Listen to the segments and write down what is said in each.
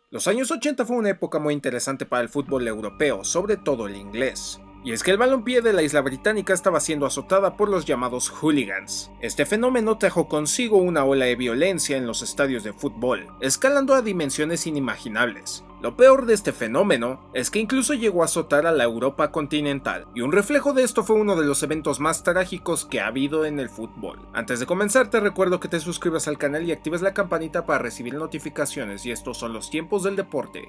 Los años 80 fue una época muy interesante para el fútbol europeo, sobre todo el inglés. Y es que el balompié de la isla británica estaba siendo azotada por los llamados hooligans. Este fenómeno trajo consigo una ola de violencia en los estadios de fútbol, escalando a dimensiones inimaginables. Lo peor de este fenómeno es que incluso llegó a azotar a la Europa continental, y un reflejo de esto fue uno de los eventos más trágicos que ha habido en el fútbol. Antes de comenzar te recuerdo que te suscribas al canal y actives la campanita para recibir notificaciones, y estos son los tiempos del deporte.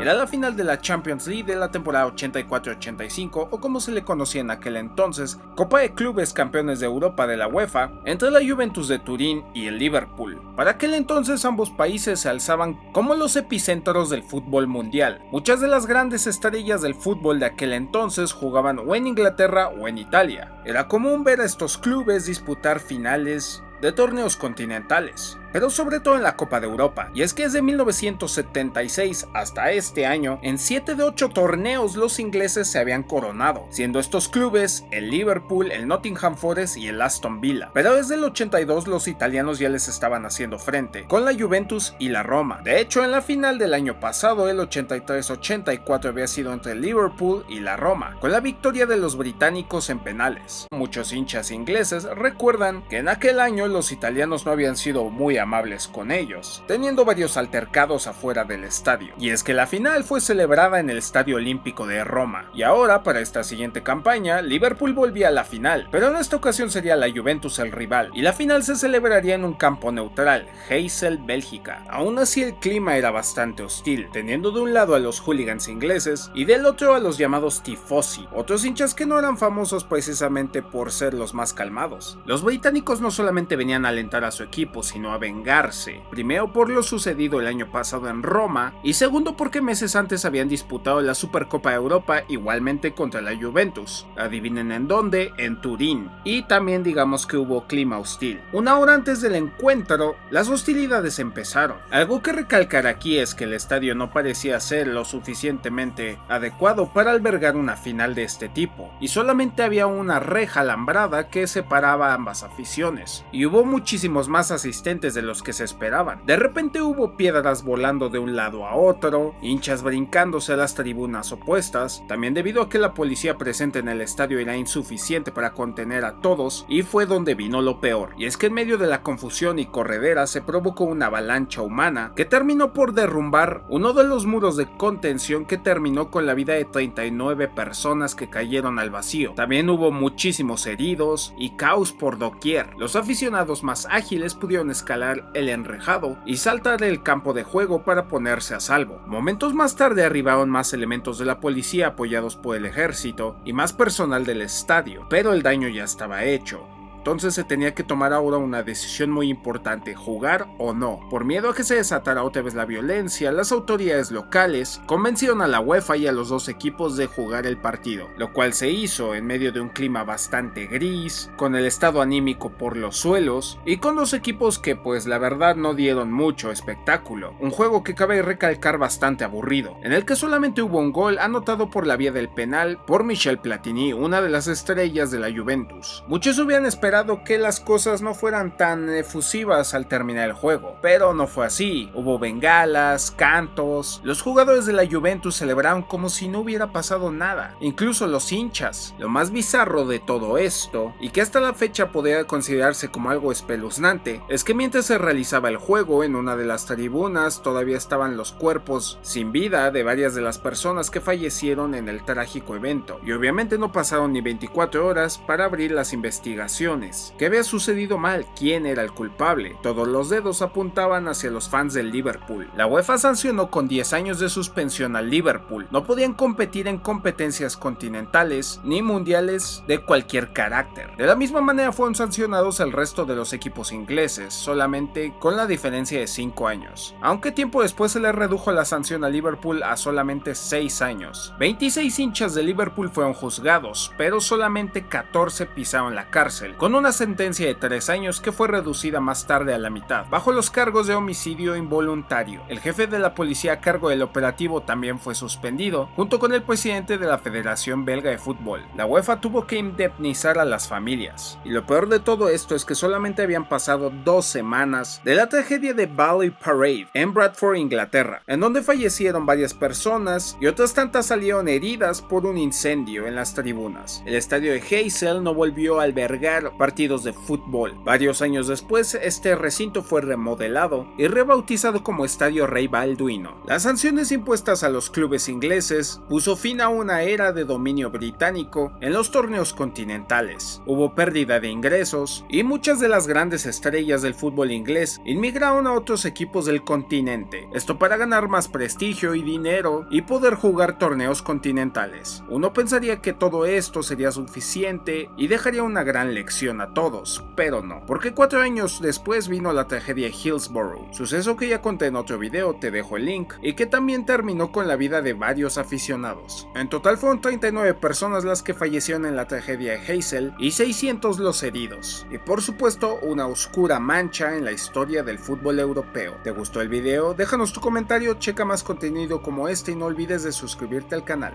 Era la final de la Champions League de la temporada 84-85, o como se le conocía en aquel entonces, Copa de Clubes Campeones de Europa de la UEFA, entre la Juventus de Turín y el Liverpool. Para aquel entonces ambos países se alzaban como los epicentros del fútbol mundial. Muchas de las grandes estrellas del fútbol de aquel entonces jugaban o en Inglaterra o en Italia. Era común ver a estos clubes disputar finales de torneos continentales, pero sobre todo en la Copa de Europa, y es que desde 1976 hasta este año, en 7 de 8 torneos los ingleses se habían coronado, siendo estos clubes el Liverpool, el Nottingham Forest y el Aston Villa, pero desde el 82 los italianos ya les estaban haciendo frente, con la Juventus y la Roma. De hecho, en la final del año pasado, el 83-84 había sido entre el Liverpool y la Roma, con la victoria de los británicos en penales. Muchos hinchas ingleses recuerdan que en aquel año los italianos no habían sido muy amables con ellos, teniendo varios altercados afuera del estadio. Y es que la final fue celebrada en el Estadio Olímpico de Roma, y ahora para esta siguiente campaña, Liverpool volvía a la final, pero en esta ocasión sería la Juventus el rival, y la final se celebraría en un campo neutral, Heysel, Bélgica. Aún así el clima era bastante hostil, teniendo de un lado a los hooligans ingleses y del otro a los llamados tifosi, otros hinchas que no eran famosos precisamente por ser los más calmados. Los británicos no solamente venían a alentar a su equipo, sino a vengarse, primero por lo sucedido el año pasado en Roma, y segundo porque meses antes habían disputado la Supercopa de Europa igualmente contra la Juventus. Adivinen en dónde, en Turín, y también digamos que hubo clima hostil. Una hora antes del encuentro, las hostilidades empezaron. Algo que recalcar aquí es que el estadio no parecía ser lo suficientemente adecuado para albergar una final de este tipo, y solamente había una reja alambrada que separaba ambas aficiones, y hubo muchísimos más asistentes de los que se esperaban. De repente hubo piedras volando de un lado a otro, hinchas brincándose a las tribunas opuestas, también debido a que la policía presente en el estadio era insuficiente para contener a todos, y fue donde vino lo peor, y es que en medio de la confusión y corredera se provocó una avalancha humana que terminó por derrumbar uno de los muros de contención, que terminó con la vida de 39 personas que cayeron al vacío. También hubo muchísimos heridos y caos por doquier. Los aficionados más ágiles pudieron escalar el enrejado y saltar del campo de juego para ponerse a salvo. Momentos más tarde arribaron más elementos de la policía apoyados por el ejército y más personal del estadio, pero el daño ya estaba hecho. Entonces se tenía que tomar ahora una decisión muy importante: jugar o no. Por miedo a que se desatara otra vez la violencia, las autoridades locales convencieron a la UEFA y a los dos equipos de jugar el partido, lo cual se hizo en medio de un clima bastante gris, con el estado anímico por los suelos, y con dos equipos que pues la verdad no dieron mucho espectáculo. Un juego que cabe recalcar bastante aburrido, en el que solamente hubo un gol anotado por la vía del penal por Michel Platini, una de las estrellas de la Juventus. Muchos hubieran esperado que las cosas no fueran tan efusivas al terminar el juego, pero no fue así. Hubo bengalas, cantos, los jugadores de la Juventus celebraron como si no hubiera pasado nada, incluso los hinchas. Lo más bizarro de todo esto, y que hasta la fecha podría considerarse como algo espeluznante, es que mientras se realizaba el juego, en una de las tribunas todavía estaban los cuerpos sin vida de varias de las personas que fallecieron en el trágico evento, y obviamente no pasaron ni 24 horas para abrir las investigaciones. ¿Qué había sucedido mal? ¿Quién era el culpable? Todos los dedos apuntaban hacia los fans del Liverpool. La UEFA sancionó con 10 años de suspensión al Liverpool. No podían competir en competencias continentales ni mundiales de cualquier carácter. De la misma manera fueron sancionados el resto de los equipos ingleses, solamente con la diferencia de 5 años. Aunque tiempo después se le redujo la sanción a Liverpool a solamente 6 años. 26 hinchas de Liverpool fueron juzgados, pero solamente 14 pisaron la cárcel, con una sentencia de 3 años que fue reducida más tarde a la mitad, bajo los cargos de homicidio involuntario. El jefe de la policía a cargo del operativo también fue suspendido, junto con el presidente de la Federación Belga de Fútbol. La UEFA tuvo que indemnizar a las familias. Y lo peor de todo esto es que solamente habían pasado 2 semanas de la tragedia de Valley Parade en Bradford, Inglaterra, en donde fallecieron varias personas y otras tantas salieron heridas por un incendio en las tribunas. El estadio de Heysel no volvió a albergar partidos de fútbol. Varios años después, este recinto fue remodelado y rebautizado como Estadio Rey Balduino. Las sanciones impuestas a los clubes ingleses puso fin a una era de dominio británico en los torneos continentales. Hubo pérdida de ingresos y muchas de las grandes estrellas del fútbol inglés inmigraron a otros equipos del continente, esto para ganar más prestigio y dinero y poder jugar torneos continentales. Uno pensaría que todo esto sería suficiente y dejaría una gran lección a todos, pero no, porque 4 años después vino la tragedia de Hillsborough, suceso que ya conté en otro video, te dejo el link, y que también terminó con la vida de varios aficionados. En total fueron 39 personas las que fallecieron en la tragedia de Heysel y 600 los heridos, y por supuesto una oscura mancha en la historia del fútbol europeo. ¿Te gustó el video? Déjanos tu comentario, checa más contenido como este y no olvides de suscribirte al canal.